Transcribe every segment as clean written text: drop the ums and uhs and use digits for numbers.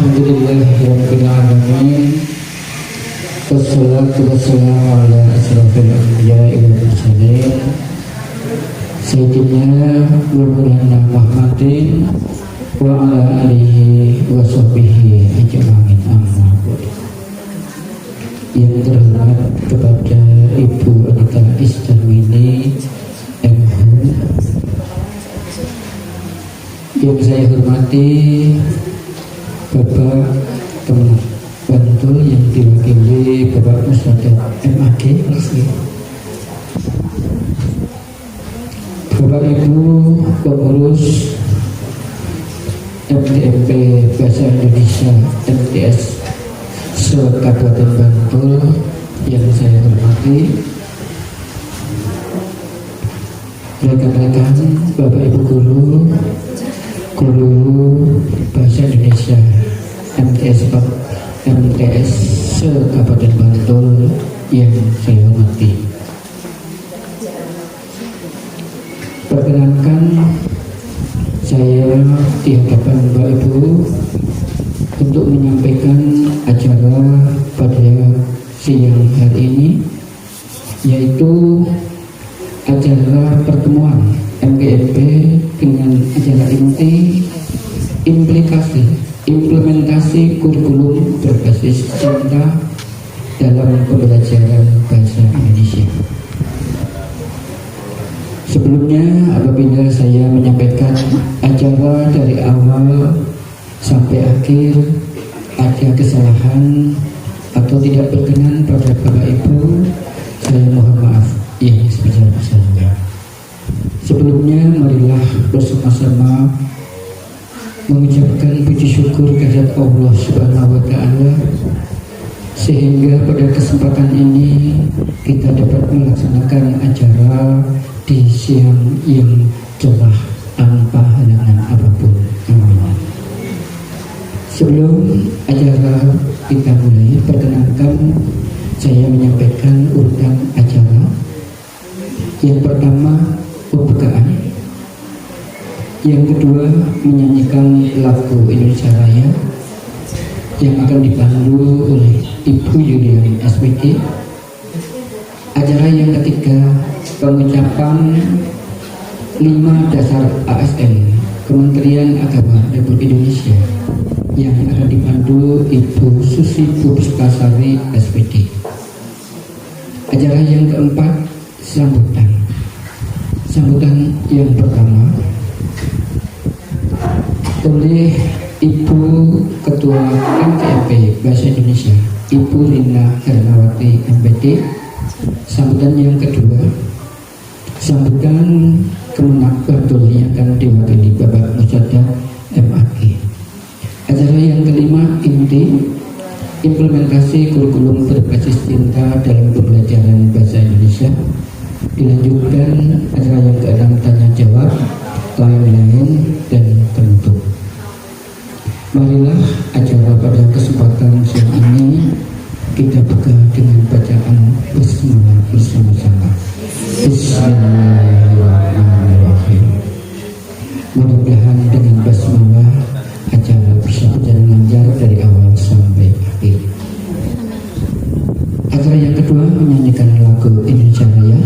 Alhamdulillahirabbil alamin. Wassalatu wassalamu ala asrofil anbiya'i wal mursalin Sayyidina wa maulana Muhammadin wa ala alihi wa sahbihi ajma'in, amma ba'du. Yang terhormat kepada Ibu Anita Istarmini MH, yang saya hormati Bapak Kemenang Bantul yang diwakili Bapak Musyadat MAG, Bapak Ibu pengurus MTMP Bahasa Indonesia MTS se-Kabupaten Bantul yang saya hormati, rekan-rekan Bapak Ibu guru Bahasa Indonesia MTS se-Kabupaten Bantul yang saya hormati. Perkenankan saya di hadapan Bapak Ibu untuk menyampaikan acara pada siang hari ini, yaitu acara pertemuan MGMP dengan acara inti implementasi kurikulum berbasis cinta dalam pembelajaran bahasa Indonesia. Sebelumnya, apabila saya menyampaikan acara dari awal sampai akhir ada kesalahan atau tidak berkenan pada Bapak Ibu, saya mohon maaf yang sebesar-besarnya. Sebelumnya, marilah bersama-sama mengucapkan puji syukur kehadirat Allah Subhanahu wa Ta'ala, sehingga pada kesempatan ini kita dapat melaksanakan acara di siang yang cerah tanpa halangan apapun. Amin. Sebelum acara kita mulai, perkenankan saya menyampaikan urutan acara. Yang pertama, pembukaan. Yang kedua, menyanyikan lagu Indonesia Raya yang akan dipandu oleh Ibu Yuliani SPD. Acara yang ketiga, pengucapan 5 dasar ASN Kementerian Agama Republik Indonesia yang akan dipandu Ibu Susi Puspasari SPD. Acara yang keempat, sambutan. Sambutan yang pertama oleh Ibu Ketua MTMP Bahasa Indonesia, Ibu Rina Hernawati MPD. Sambutan yang kedua, sambutan Kemenang Bantul yang akan diwakili Bapak Musyadat MAG. Acara yang kelima, inti implementasi kurikulum berbasis cinta dalam pembelajaran bahasa Indonesia. Dilanjutkan acara yang keenam, tanya jawab, lain-lain, dan penutup. Marilah acara pada kesempatan siang ini kita buka dengan bacaan bismillah bersama-sama. Bismillahirrahmanirrahim. Mudah-mudahan dengan basmalah acara bisa berjalan lancar dari awal sampai akhir. Acara yang kedua, menyanyikan lagu Indonesia Raya.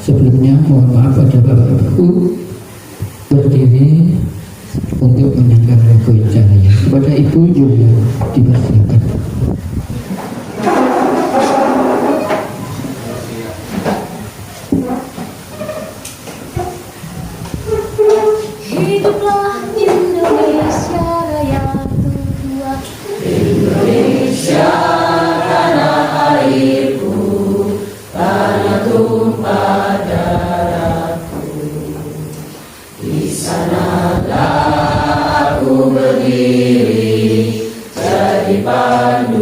Sebelumnya mohon maaf pada Bapak Ibu berdiri untuk menyanyikan lagu Indonesia Raya. Kepada Ibu Julia dipersilakan. Hiduplah Indonesia Raya tua, Indonesia tanah airku, tanah tumpah darahku. Di sanalah aku berdiri, jadi pandu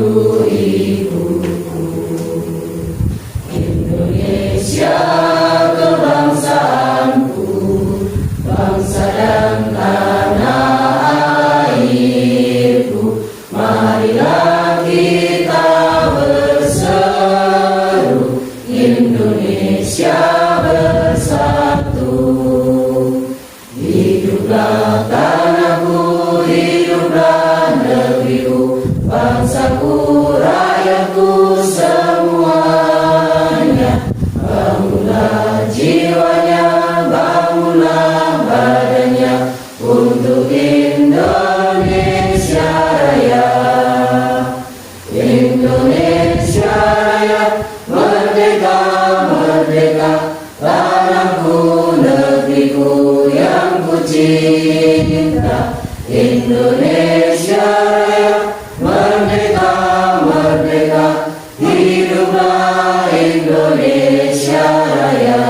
Raya, merdeka, merdeka, tanahku, negeriku yang ku cinta. Indonesia Raya, merdeka, merdeka, hiduplah Indonesia Raya.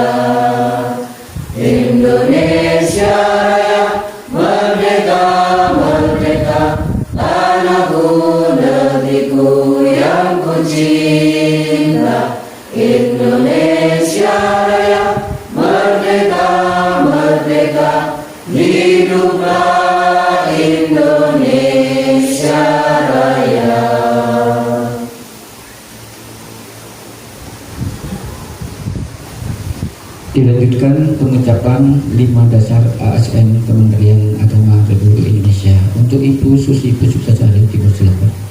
Indonesia Raya, merdeka, merdeka, tanahku, negeriku yang ku cinta. Indonesia Raya, merdeka, merdeka, hiduplah Indonesia Raya. Dilanjutkan pengucapan 5 dasar ASN Kementerian Agama Republik Indonesia untuk Ibu Susi Puspitasari dipersilakan.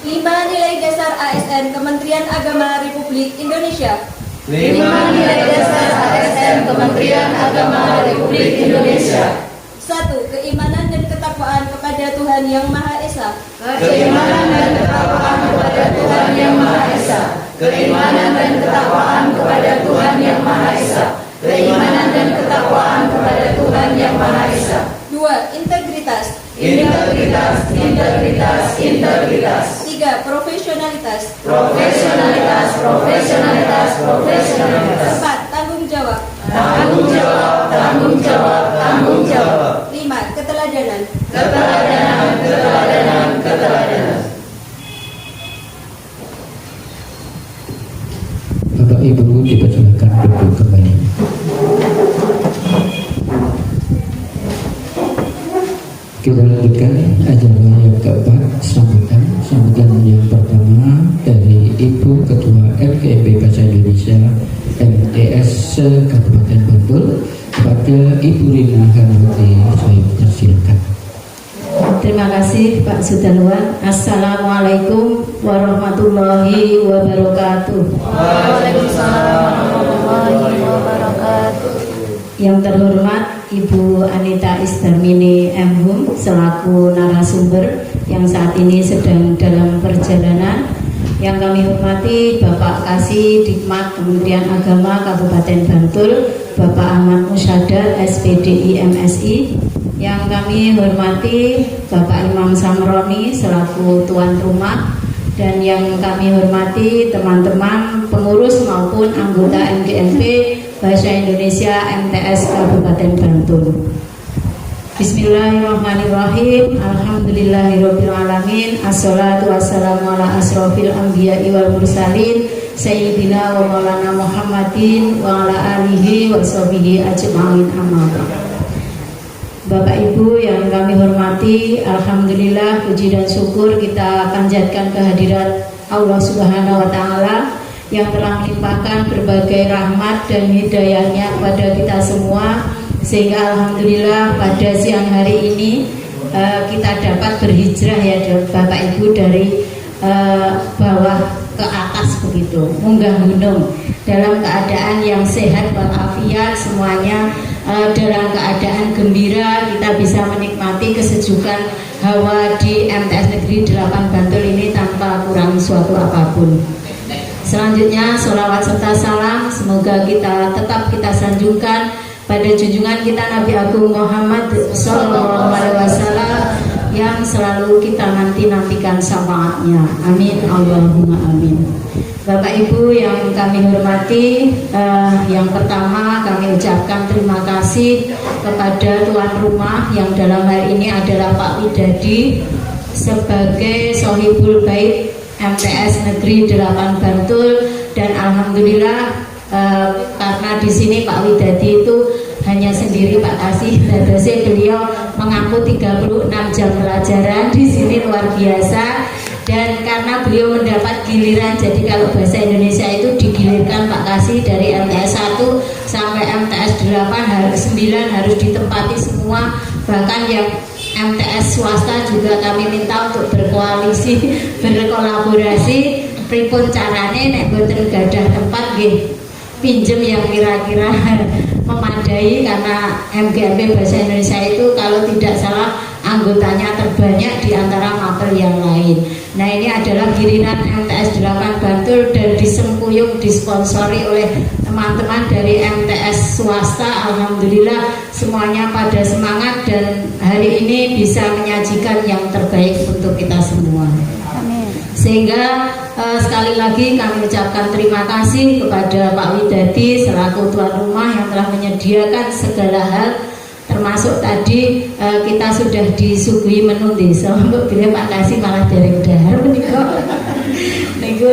5 nilai dasar ASN Kementerian Agama Republik Indonesia. 5 nilai dasar ASN Kementerian Agama Republik Indonesia. 1. Keimanan dan ketakwaan kepada Tuhan Yang Maha Esa. Keimanan dan ketakwaan kepada Tuhan Yang Maha Esa. Keimanan dan ketakwaan kepada Tuhan Yang Maha Esa. Keimanan dan ketakwaan kepada Tuhan Yang Maha Esa. 2. Integritas. Integritas, integritas, integritas. 3. Profesionalitas. Profesionalitas, profesionalitas, profesionalitas. 4. Tanggung jawab. Tanggung jawab, tanggung jawab, tanggung jawab. 5. Keteladanan. Keteladanan, keteladanan, keteladanan. Bapak Ibu dipersilakan duduk kembali. Kita lanjutkan acara yang keempat, sambutan yang pertama dari Ibu Ketua FKIP Bahasa Indonesia MTS Kabupaten Bantul kepada Ibu Rina Hanawati. Saya persilakan. Terima kasih Pak Sudarwan. Assalamualaikum warahmatullahi wabarakatuh. Waalaikumsalam warahmatullahi wabarakatuh. Yang terhormat Ibu Anita Isdarmini M.Hum selaku narasumber yang saat ini sedang dalam perjalanan. Yang kami hormati Bapak Kasih Dikmat Kementerian Agama Kabupaten Bantul, Bapak Ahmad Musyadar SPDI MSI. Yang kami hormati Bapak Imam Samroni selaku tuan rumah, dan yang kami hormati teman-teman pengurus maupun anggota MGMP Bahasa Indonesia MTS Kabupaten Bantul. Bismillahirrahmanirrahim. Alhamdulillahirabbil alamin. Assalatu wassalamu ala asrofil anbiya'i wal mursalin sayyidina wa maulana Muhammadin wa ala alihi wa sahbihi ajma'in, amma ba'd. Bapak Ibu yang kami hormati, alhamdulillah puji dan syukur kita panjatkan kehadirat Allah Subhanahu wa taala yang telah melimpahkan berbagai rahmat dan hidayahnya kepada kita semua, sehingga alhamdulillah pada siang hari ini kita dapat berhijrah ya Bapak Ibu dari bawah ke atas begitu, munggah gunung dalam keadaan yang sehat walafiat, semuanya dalam keadaan gembira. Kita bisa menikmati kesejukan hawa di MTS Negeri 8 Bantul ini tanpa kurang suatu apapun. Selanjutnya sholawat serta salam semoga tetap kita sanjungkan pada junjungan kita Nabi Agung Muhammad SAW yang selalu kita nantikan syafaatnya. Amin Allahumma amin. Bapak Ibu yang kami hormati, yang pertama kami ucapkan terima kasih kepada tuan rumah yang dalam hal ini adalah Pak Widadi sebagai Sohibul Bait MTS Negeri 8 Bantul, dan alhamdulillah karena di sini Pak Widadi itu hanya sendiri Pak Kasih, dadosnya beliau mengampu 36 jam pelajaran di sini luar biasa. Dan karena beliau mendapat giliran, jadi kalau bahasa Indonesia itu digilirkan Pak Kasih dari MTS 1 sampai MTS 9 harus ditempati semua, bahkan yang MTS swasta juga kami minta untuk berkoalisi, berkolaborasi. Pripun carane nek boten gadah tempat nggih pinjem yang kira-kira memadai, karena MGMP Bahasa Indonesia itu kalau tidak salah anggotanya terbanyak di antara mapel yang lain. Nah, ini adalah giliran MTS 8 Bantul dan disempuyung disponsori oleh teman-teman dari MTS swasta. Alhamdulillah semuanya pada semangat dan hari ini bisa menyajikan yang terbaik untuk kita semua. Sehingga sekali lagi kami ucapkan terima kasih kepada Pak Widadi selaku tuan rumah yang telah menyediakan segala hal, termasuk tadi kita sudah disuguhi menu desa. Mbok bilih Pak Kasih malah dereng dahar menika. Niku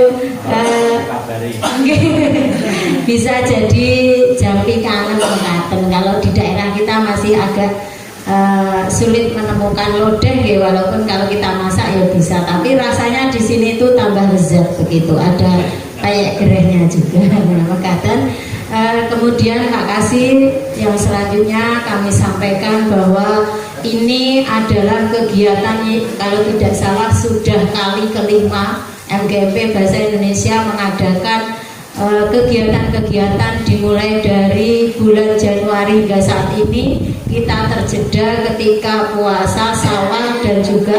bisa jadi jampi kangen mekaten. Kalau di daerah kita masih agak sulit menemukan lodeh ya, walaupun kalau kita masak ya bisa, tapi rasanya di sini tuh tambah lezat begitu, ada kayak gerehnya juga. Mekaten. Kemudian Pak Kasih yang selanjutnya kami sampaikan bahwa ini adalah kegiatan kalau tidak salah sudah kali kelima MGMP Bahasa Indonesia mengadakan kegiatan-kegiatan dimulai dari bulan Januari hingga saat ini. Kita terjeda ketika puasa Syawal dan juga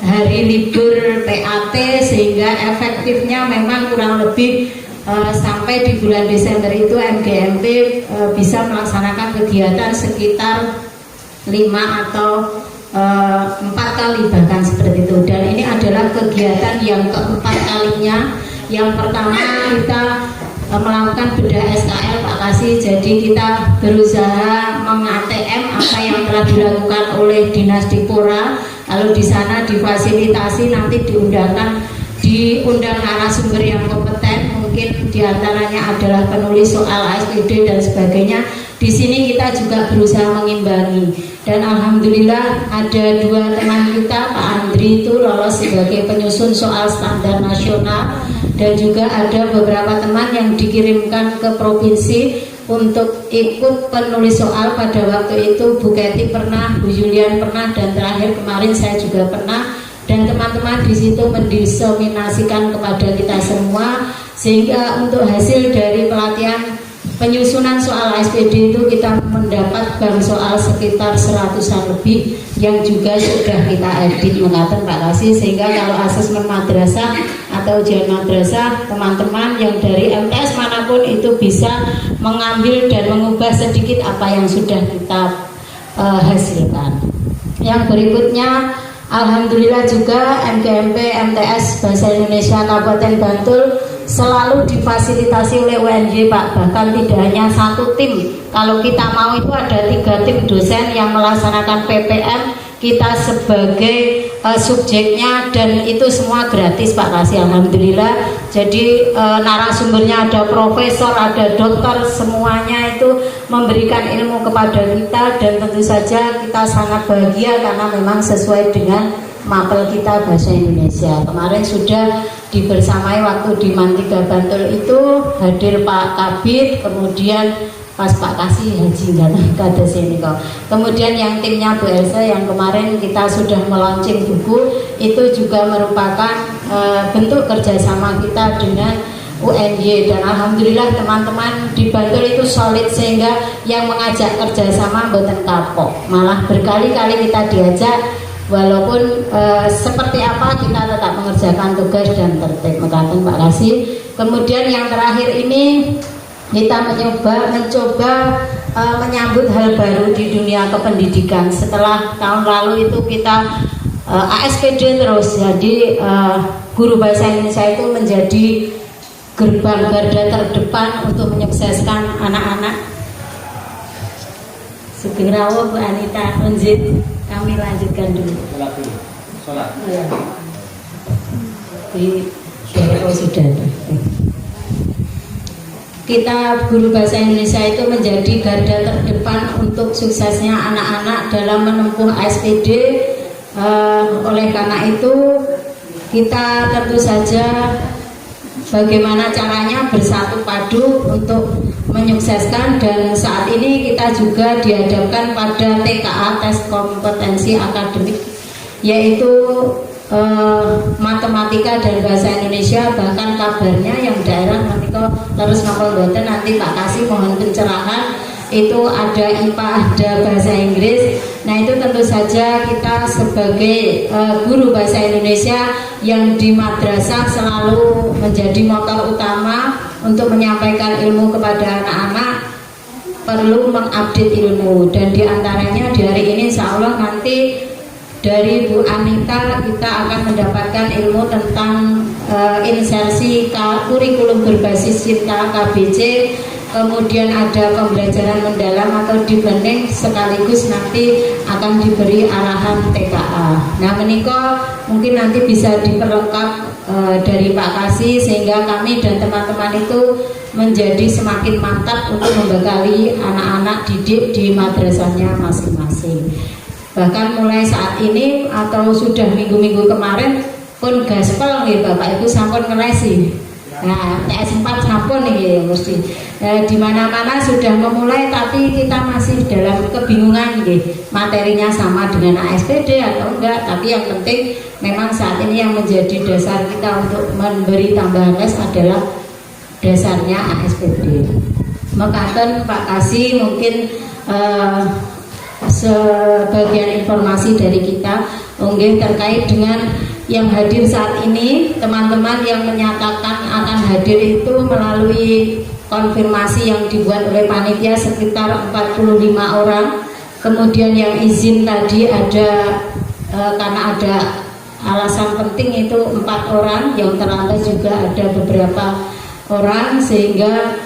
hari libur PAT, sehingga efektifnya memang kurang lebih sampai di bulan Desember itu MGMP bisa melaksanakan kegiatan sekitar 5 atau 4 kali bahkan seperti itu. Dan ini adalah kegiatan yang keempat kalinya. Yang pertama kita melakukan bedah SKL Pak Kasih, jadi kita berusaha meng-ATM apa yang telah dilakukan oleh Dinas Dipora. Kalau di sana difasilitasi nanti diundang narasumber yang kompeten, mungkin diantaranya adalah penulis soal ASPD dan sebagainya. Di sini kita juga berusaha mengimbangi, dan alhamdulillah ada 2 teman kita, Pak Andri itu lolos sebagai penyusun soal standar nasional, dan juga ada beberapa teman yang dikirimkan ke provinsi untuk ikut penulis soal. Pada waktu itu Bu Keti pernah, Bu Julian pernah, dan terakhir kemarin saya juga pernah. Dan teman-teman di situ mendiseminasikan kepada kita semua, sehingga untuk hasil dari pelatihan penyusunan soal SPD itu kita mendapat bank soal sekitar 100-an lebih yang juga sudah kita edit mengatakan Pak Kasih, sehingga kalau asesmen madrasah atau ujian madrasah, teman-teman yang dari MTS manapun itu bisa mengambil dan mengubah sedikit apa yang sudah kita hasilkan. Yang berikutnya, alhamdulillah juga MGMP MTS Bahasa Indonesia Kabupaten Bantul selalu difasilitasi oleh UNY Pak. Bahkan tidak hanya 1 tim, kalau kita mau itu ada 3 tim dosen yang melaksanakan PPM, kita sebagai subjeknya, dan itu semua gratis Pak Kasih, alhamdulillah. Jadi narasumbernya ada profesor, ada dokter, semuanya itu memberikan ilmu kepada kita, dan tentu saja kita sangat bahagia karena memang sesuai dengan mapel kita Bahasa Indonesia. Kemarin sudah dibersamai waktu di Mantiga Bantul itu hadir Pak Kabid, kemudian pas Pak Kasih Haji kata sini kok. Kemudian yang timnya Bu Elsa yang kemarin kita sudah melaunching buku, itu juga merupakan bentuk kerjasama kita dengan UNY, dan alhamdulillah teman-teman di Bantul itu solid, sehingga yang mengajak kerjasama mboten kapok, malah berkali-kali kita diajak. Walaupun seperti apa kita tetap mengerjakan tugas dan tertib mengatakan Pak Kasih. Kemudian yang terakhir ini kita mencoba menyambut hal baru di dunia kependidikan. Setelah tahun lalu itu kita ASPD terus, jadi guru bahasa Indonesia itu menjadi gerbang garda terdepan untuk menyukseskan anak-anak. Sugeng-rawuh Bu Anita Unzid, kami lanjutkan dulu. Sholat. Ya. Sudah. Kita guru bahasa Indonesia itu menjadi garda terdepan untuk suksesnya anak-anak dalam menempuh ASPD. Oleh karena itu kita tentu saja bagaimana caranya bersatu padu untuk menyukseskan, dan saat ini kita juga dihadapkan pada TKA, tes kompetensi akademik, yaitu matematika dan bahasa Indonesia. Bahkan kabarnya yang daerah nanti kok terus nanti Pak Kasih mohon pencerahan, itu ada IPA, ada bahasa Inggris, Nah itu tentu saja kita sebagai guru bahasa Indonesia yang di madrasah selalu menjadi motor utama untuk menyampaikan ilmu kepada anak-anak, perlu mengupdate ilmu. Dan diantaranya di hari ini insya Allah nanti dari Bu Anita kita akan mendapatkan ilmu tentang insersi kurikulum berbasis cinta KBC, kemudian ada pembelajaran mendalam atau deep learning, sekaligus nanti akan diberi arahan TKA. Nah menika mungkin nanti bisa diperlengkap dari Pak Kasih, sehingga kami dan teman-teman itu menjadi semakin mantap untuk membekali anak-anak didik di madrasahnya masing-masing. Bahkan mulai saat ini atau sudah minggu-minggu kemarin pun gaspol nih Bapak Ibu sampun ngelesi. Nah, TS4 sampun nih mesti. Di mana-mana sudah memulai, tapi kita masih dalam kebingungan nih. Materinya sama dengan ASPD atau enggak, tapi yang penting memang saat ini yang menjadi dasar kita untuk memberi tambahan les adalah dasarnya ASPD. Mekaten Pak Kasih mungkin sebagian informasi dari kita terkait dengan yang hadir saat ini. Teman-teman yang menyatakan akan hadir itu melalui konfirmasi yang dibuat oleh panitia sekitar 45 orang. Kemudian yang izin tadi ada karena ada alasan penting itu 4 orang, yang terlambat juga ada beberapa orang, sehingga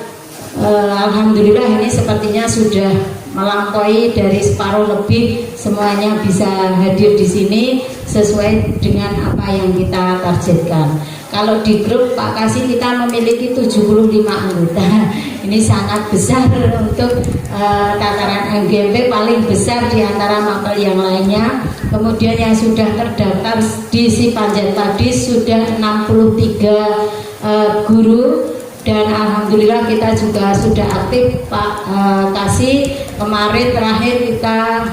alhamdulillah ini sepertinya sudah melampaui dari separuh lebih, semuanya bisa hadir di sini sesuai dengan apa yang kita targetkan. Kalau di grup Pak Kasih kita memiliki 75 anggota. Ini sangat besar untuk tataran MGMP, paling besar di antara mapel yang lainnya. Kemudian yang sudah terdaftar di Sipanjat tadi sudah 63 guru. Dan alhamdulillah kita juga sudah aktif Pak Kasih. Kemarin terakhir kita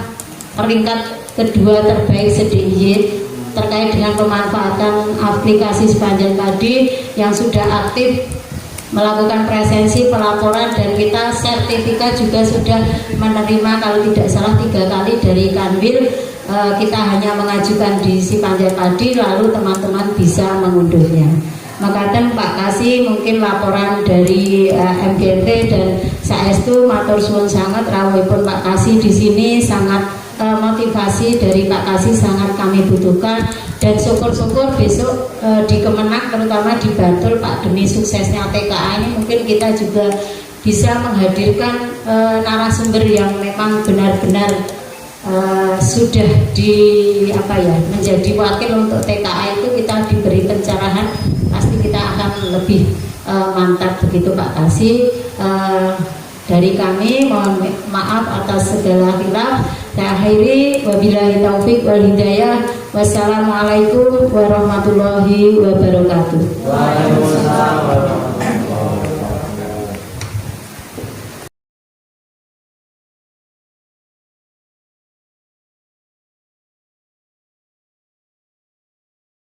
peringkat kedua terbaik se-DIY terkait dengan pemanfaatan aplikasi Sipanjat tadi, yang sudah aktif melakukan presensi pelaporan, dan kita sertifikat juga sudah menerima kalau tidak salah 3 kali dari Kanwil. Kita hanya mengajukan di Sipanjat tadi, lalu teman-teman bisa mengunduhnya. Maka Pak Kasih mungkin laporan dari MGT dan saestu matur suwun sangat rawuhipun Pak Kasih di sini sangat motivasi dari Pak Kasih sangat kami butuhkan, dan syukur-syukur besok di Kemenang terutama di Bantul Pak, demi suksesnya TKA ini mungkin kita juga bisa menghadirkan narasumber yang memang benar-benar sudah menjadi wakil untuk TKA itu. Kita diberi pencerahan, pasti kita akan lebih mantap begitu Pak Kasih. Dari kami mohon maaf atas segala khilaf. Saya akhiri, wabillahi taufik wal hidayah. Wassalamualaikum warahmatullahi wabarakatuh. Waalaikumsalam.